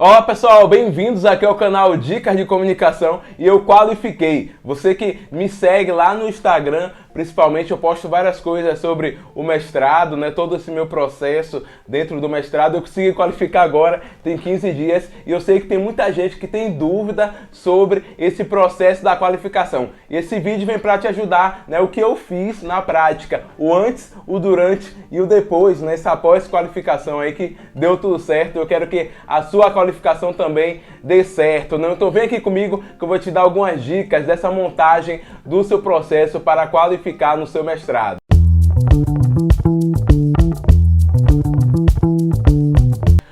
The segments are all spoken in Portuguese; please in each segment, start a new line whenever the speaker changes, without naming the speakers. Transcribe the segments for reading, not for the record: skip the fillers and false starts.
Olá pessoal, bem-vindos aqui ao canal Dicas de Comunicação e eu qualifiquei. Você que me segue lá no Instagram, principalmente eu posto várias coisas sobre o mestrado, todo esse meu processo dentro do mestrado. Eu consegui qualificar agora, tem 15 dias e eu sei que tem muita gente que tem dúvida sobre esse processo da qualificação. E esse vídeo vem para te ajudar, o que eu fiz na prática, o antes, o durante e o depois, essa pós-qualificação aí que deu tudo certo. Eu quero que a sua qualificação também dê certo, Então vem aqui comigo que eu vou te dar algumas dicas dessa montagem do seu processo para qualificar no seu mestrado.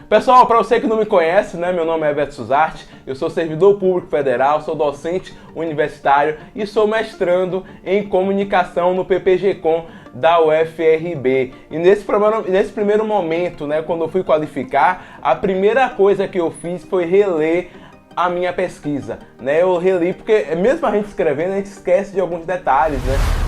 Pessoal, para você que não me conhece, meu nome é Everton Suzarte, eu sou servidor público federal, sou docente universitário e sou mestrando em comunicação no PPG-Com da UFRB. E nesse primeiro momento, quando eu fui qualificar, a primeira coisa que eu fiz foi reler a minha pesquisa, Eu reli porque mesmo a gente escrevendo, a gente esquece de alguns detalhes,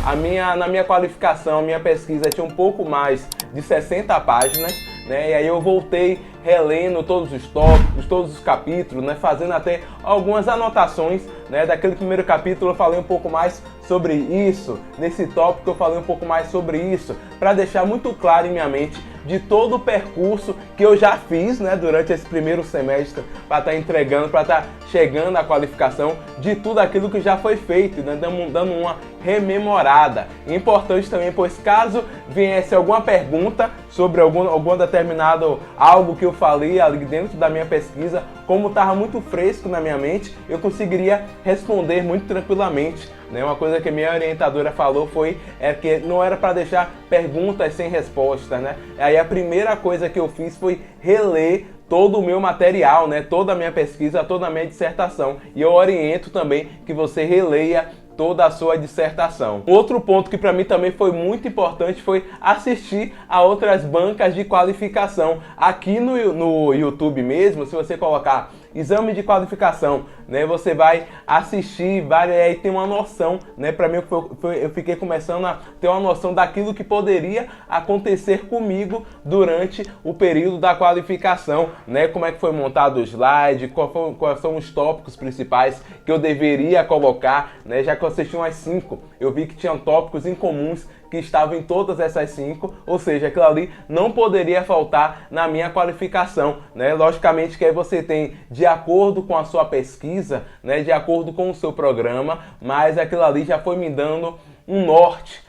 Na minha qualificação, a minha pesquisa tinha um pouco mais de 60 páginas, E aí eu voltei relendo todos os tópicos, todos os capítulos, fazendo até algumas anotações, Daquele primeiro capítulo eu falei um pouco mais sobre isso, nesse tópico eu falei um pouco mais sobre isso, para deixar muito claro em minha mente de todo o percurso que eu já fiz, durante esse primeiro semestre, para estar entregando, para estar chegando à qualificação de tudo aquilo que já foi feito, dando uma rememorada. Importante também, pois caso viesse alguma pergunta sobre algum determinado algo que eu falei ali dentro da minha pesquisa, como estava muito fresco na minha mente, eu conseguiria responder muito tranquilamente. Uma coisa que a minha orientadora falou que não era para deixar perguntas sem resposta, Aí a primeira coisa que eu fiz foi reler todo o meu material, toda a minha pesquisa, toda a minha dissertação. E eu oriento também que você releia toda a sua dissertação. Outro ponto que para mim também foi muito importante foi assistir a outras bancas de qualificação. Aqui no YouTube mesmo, se você colocar exame de qualificação, você vai assistir, aí ter uma noção, para mim eu fiquei começando a ter uma noção daquilo que poderia acontecer comigo durante o período da qualificação, como é que foi montado o slide, quais são os tópicos principais que eu deveria colocar, já que eu assisti umas 5, eu vi que tinham tópicos incomuns que estavam em todas essas 5, ou seja, aquilo ali não poderia faltar na minha qualificação, Logicamente que aí você tem, de acordo com a sua pesquisa, de acordo com o seu programa, mas aquilo ali já foi me dando um norte,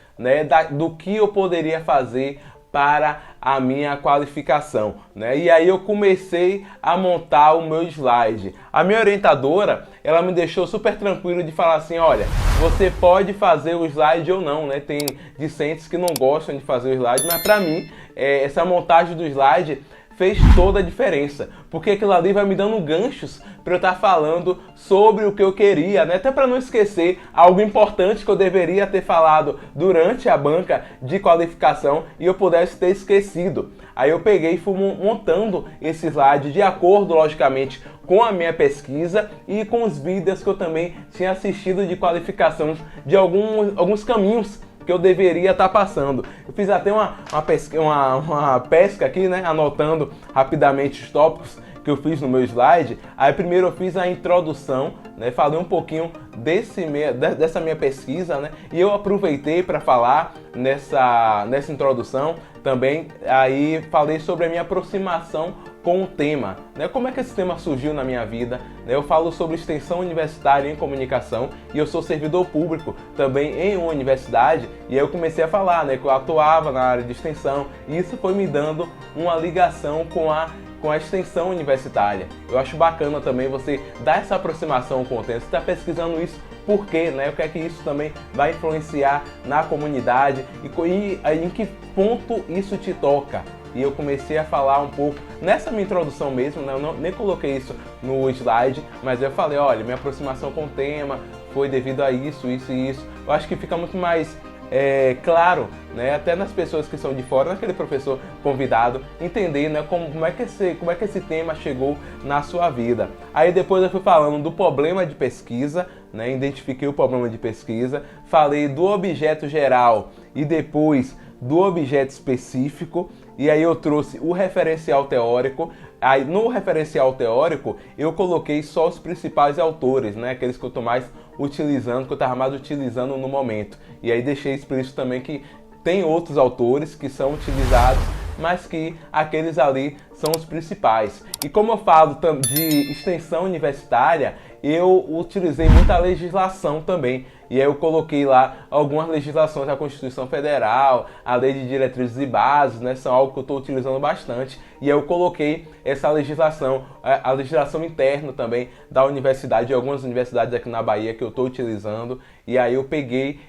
do que eu poderia fazer para a minha qualificação, E aí eu comecei a montar o meu slide. A minha orientadora, ela me deixou super tranquilo de falar assim, olha, você pode fazer o slide ou não, Tem discentes que não gostam de fazer o slide, mas para mim, essa montagem do slide fez toda a diferença, porque aquilo ali vai me dando ganchos para eu estar falando sobre o que eu queria, Até para não esquecer algo importante que eu deveria ter falado durante a banca de qualificação e eu pudesse ter esquecido. Aí eu peguei e fui montando esse slide de acordo, logicamente, com a minha pesquisa e com os vídeos que eu também tinha assistido de qualificação de alguns caminhos que eu deveria estar passando. Eu fiz até uma pesca aqui, anotando rapidamente os tópicos que eu fiz no meu slide. Aí primeiro eu fiz a introdução, falei um pouquinho dessa minha pesquisa, e eu aproveitei para falar nessa introdução também, aí falei sobre a minha aproximação com o tema, Como é que esse tema surgiu na minha vida, Eu falo sobre extensão universitária em comunicação e eu sou servidor público também em uma universidade e aí eu comecei a falar, que eu atuava na área de extensão e isso foi me dando uma ligação com a extensão universitária. Eu acho bacana também você dar essa aproximação com o tema. Você está pesquisando isso por quê, O que é que isso também vai influenciar na comunidade e em que ponto isso te toca. E eu comecei a falar um pouco, nessa minha introdução mesmo, eu nem coloquei isso no slide, mas eu falei, olha, minha aproximação com o tema foi devido a isso, isso e isso. Eu acho que fica muito mais claro, até nas pessoas que são de fora, naquele professor convidado, entender como é que esse tema chegou na sua vida. Aí depois eu fui falando do problema de pesquisa, identifiquei o problema de pesquisa, falei do objeto geral e depois do objeto específico, e aí eu trouxe o referencial teórico, Aí no referencial teórico eu coloquei só os principais autores, né? Aqueles que eu tô mais utilizando, que eu estava mais utilizando no momento. E aí deixei explícito também que tem outros autores que são utilizados, mas que aqueles ali são os principais. E como eu falo de extensão universitária, eu utilizei muita legislação também. E aí eu coloquei lá algumas legislações da Constituição Federal, a Lei de Diretrizes e Bases, né? São algo que eu estou utilizando bastante. E aí eu coloquei essa legislação, a legislação interna também da universidade, de algumas universidades aqui na Bahia que eu estou utilizando. E aí eu peguei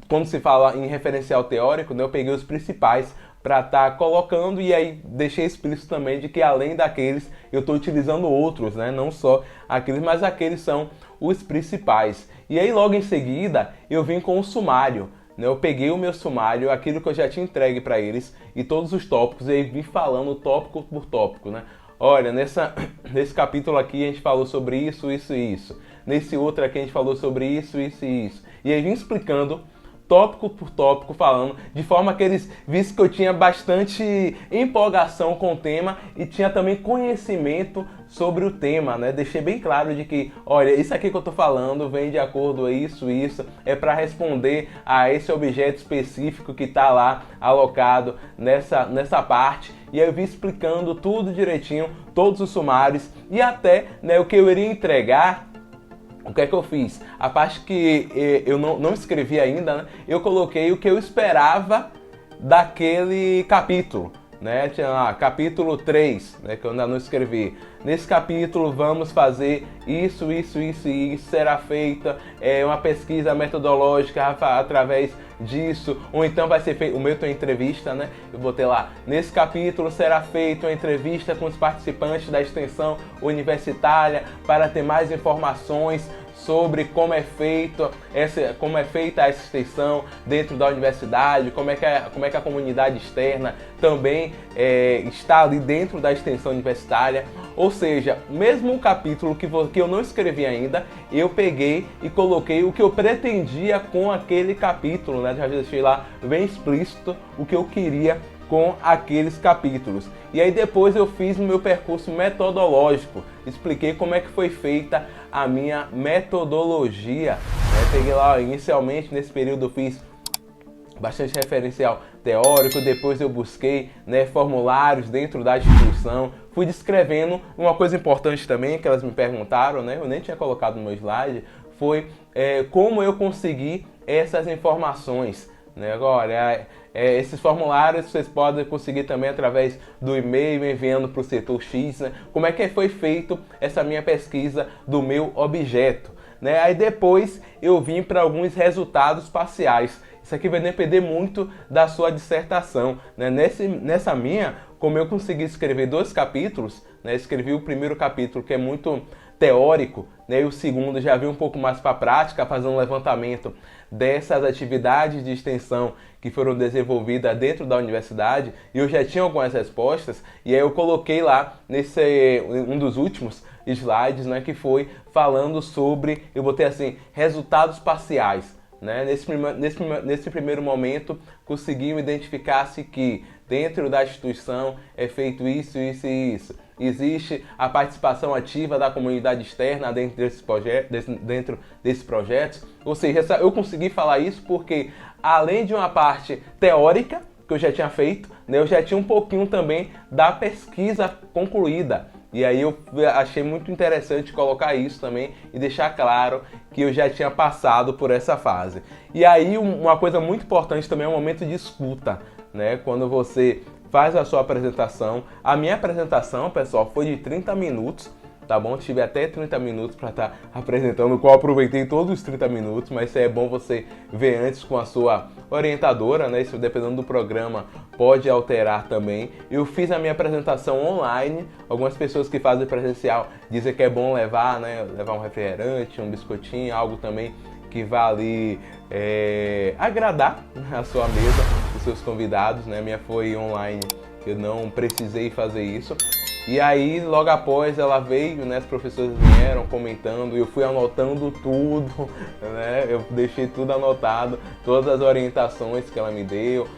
quando se fala em referencial teórico, né? Eu peguei os principais para estar colocando, e aí deixei explícito também de que além daqueles eu estou utilizando outros, né? Não só aqueles, mas aqueles são os principais. E aí logo em seguida eu vim com o sumário, né? Eu peguei o meu sumário, aquilo que eu já tinha entregue para eles, e todos os tópicos, e aí vim falando tópico por tópico, né? Olha, nesse capítulo aqui a gente falou sobre isso, isso e isso. Nesse outro aqui a gente falou sobre isso, isso e isso. E aí vim explicando tópico por tópico, falando, de forma que eles vissem que eu tinha bastante empolgação com o tema e tinha também conhecimento sobre o tema, né? Deixei bem claro de que, olha, isso aqui que eu tô falando vem de acordo a isso, é para responder a esse objeto específico que tá lá alocado nessa parte. E aí eu vim explicando tudo direitinho, todos os sumários e até, né, o que eu iria entregar. O que é que eu fiz? A parte que eu não escrevi ainda, né? Eu coloquei o que eu esperava daquele capítulo, né? Tinha lá, capítulo 3, né? Que eu ainda não escrevi. Nesse capítulo vamos fazer isso, será feita uma pesquisa metodológica através disso, ou então vai ser feito, o meu tem entrevista, né? Eu botei lá, nesse capítulo será feita uma entrevista com os participantes da extensão universitária para ter mais informações sobre como é feita essa extensão dentro da universidade, como é que a comunidade externa também está ali dentro da extensão universitária. Ou seja, mesmo um capítulo que eu não escrevi ainda, eu peguei e coloquei o que eu pretendia com aquele capítulo, né? Já deixei lá bem explícito o que eu queria com aqueles capítulos. E aí depois eu fiz o meu percurso metodológico, expliquei como é que foi feita a minha metodologia, né? Peguei lá, inicialmente nesse período eu fiz bastante referencial teórico, depois eu busquei, né, formulários dentro da instituição, fui descrevendo. Uma coisa importante também que elas me perguntaram, né, eu nem tinha colocado no meu slide, foi como eu consegui essas informações, né? Agora, esses formulários vocês podem conseguir também através do e-mail, enviando para o setor X, né? Como é que foi feito essa minha pesquisa do meu objeto, né? Aí depois eu vim para alguns resultados parciais. Isso aqui vai depender muito da sua dissertação, né? Nessa minha, como eu consegui escrever 2 capítulos, né? Escrevi o primeiro capítulo, que é muito teórico, né? E o segundo já vi um pouco mais para a prática, fazendo um levantamento dessas atividades de extensão que foram desenvolvidas dentro da universidade, e eu já tinha algumas respostas, e aí eu coloquei lá nesse um dos últimos slides, né, que foi falando sobre, eu botei assim, resultados parciais, né? Nesse primeiro momento conseguiu identificar-se que dentro da instituição é feito isso, isso e isso. Existe a participação ativa da comunidade externa dentro desses projetos. Ou seja, eu consegui falar isso porque, além de uma parte teórica, que eu já tinha feito, né, eu já tinha um pouquinho também da pesquisa concluída. E aí eu achei muito interessante colocar isso também e deixar claro que eu já tinha passado por essa fase. E aí uma coisa muito importante também é o momento de escuta, né? Quando você faz a sua apresentação. A minha apresentação, pessoal, foi de 30 minutos, tá bom? Tive até 30 minutos para estar apresentando, o qual aproveitei todos os 30 minutos, mas isso é bom você ver antes com a sua orientadora, né? Isso, dependendo do programa, pode alterar também. Eu fiz a minha apresentação online. Algumas pessoas que fazem presencial dizem que é bom levar, né? Levar um refrigerante, um biscoitinho, algo também que vá ali agradar a sua mesa, os seus convidados, né? A minha foi online, eu não precisei fazer isso. E aí, logo após ela veio, né, as professoras vieram comentando, eu fui anotando tudo, né, eu deixei tudo anotado, todas as orientações que ela me deu,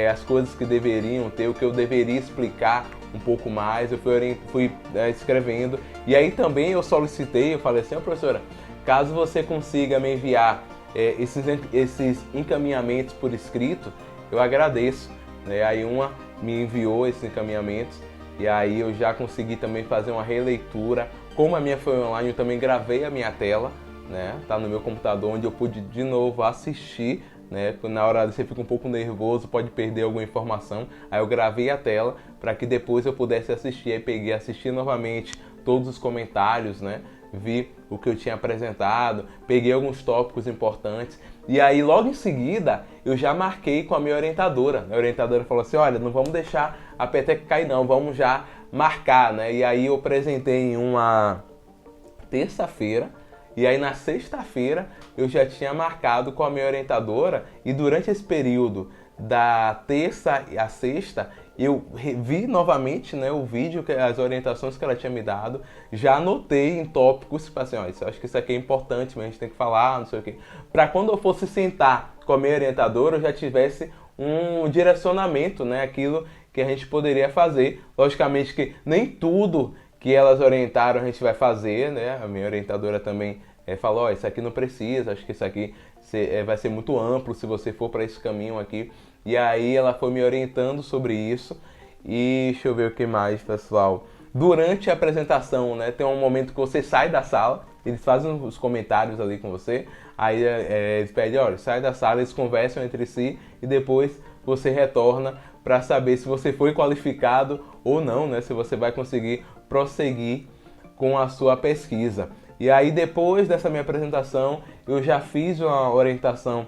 as coisas que deveriam ter, o que eu deveria explicar um pouco mais, eu fui escrevendo. E aí também eu solicitei, eu falei assim, professora, caso você consiga me enviar esses encaminhamentos por escrito, eu agradeço. Né? Aí uma me enviou esses encaminhamentos e aí eu já consegui também fazer uma releitura. Como a minha foi online, eu também gravei a minha tela, né? Tá no meu computador, onde eu pude de novo assistir, né? Na hora você fica um pouco nervoso, pode perder alguma informação. Aí eu gravei a tela para que depois eu pudesse assistir. Aí peguei, assisti novamente todos os comentários, né? Vi o que eu tinha apresentado, peguei alguns tópicos importantes e aí logo em seguida eu já marquei com a minha orientadora. A orientadora falou assim, olha, não vamos deixar a peteca cair não, vamos já marcar, né? E aí eu apresentei em uma terça-feira e aí na sexta-feira eu já tinha marcado com a minha orientadora e durante esse período da terça à sexta eu vi novamente, né, o vídeo, as orientações que ela tinha me dado, já anotei em tópicos, tipo assim, ó, acho que isso aqui é importante, mas a gente tem que falar, não sei o quê, para quando eu fosse sentar com a minha orientadora eu já tivesse um direcionamento, né, aquilo que a gente poderia fazer. Logicamente que nem tudo que elas orientaram a gente vai fazer, né, a minha orientadora também falou, ó, isso aqui não precisa, acho que isso aqui vai ser muito amplo se você for para esse caminho aqui. E aí ela foi me orientando sobre isso. E deixa eu ver o que mais, pessoal. Durante a apresentação, né, tem um momento que você sai da sala, eles fazem os comentários ali com você, aí eles pedem, olha, sai da sala, eles conversam entre si e depois você retorna para saber se você foi qualificado ou não, né, se você vai conseguir prosseguir com a sua pesquisa. E aí depois dessa minha apresentação, eu já fiz uma orientação,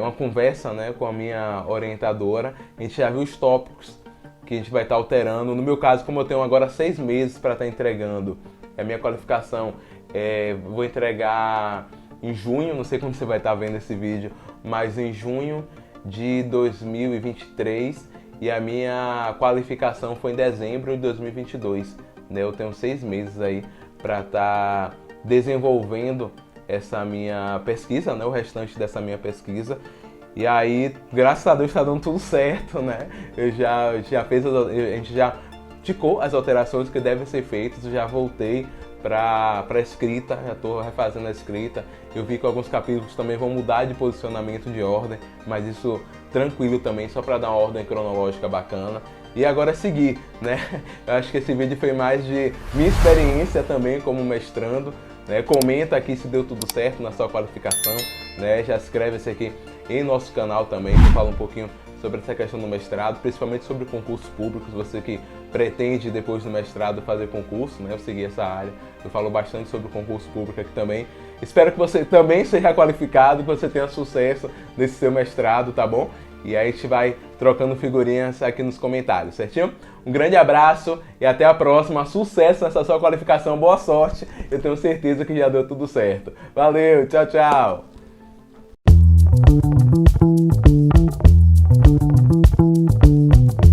uma conversa, né, com a minha orientadora. A gente já viu os tópicos que a gente vai estar alterando. No meu caso, como eu tenho agora 6 meses para estar entregando a minha qualificação, vou entregar em junho, não sei quando você vai estar vendo esse vídeo, mas em junho de 2023 e a minha qualificação foi em dezembro de 2022. Né? Eu tenho 6 meses aí para estar desenvolvendo essa minha pesquisa, né? O restante dessa minha pesquisa. E aí, graças a Deus, está dando tudo certo, né? A gente já ticou as alterações que devem ser feitas, eu já voltei para a escrita, já estou refazendo a escrita. Eu vi que alguns capítulos também vão mudar de posicionamento de ordem, mas isso tranquilo também, só para dar uma ordem cronológica bacana. E agora seguir, né? Eu acho que esse vídeo foi mais de minha experiência também como mestrando, né? Comenta aqui se deu tudo certo na sua qualificação, né? Já inscreve-se aqui em nosso canal também, que eu falo um pouquinho sobre essa questão do mestrado, principalmente sobre concursos públicos, você que pretende depois do mestrado fazer concurso, né? Eu segui essa área, eu falo bastante sobre concurso público aqui também. Espero que você também seja qualificado, que você tenha sucesso nesse seu mestrado, tá bom? E aí a gente vai trocando figurinhas aqui nos comentários, certinho? Um grande abraço e até a próxima. Sucesso nessa sua qualificação, boa sorte. Eu tenho certeza que já deu tudo certo. Valeu, tchau, tchau!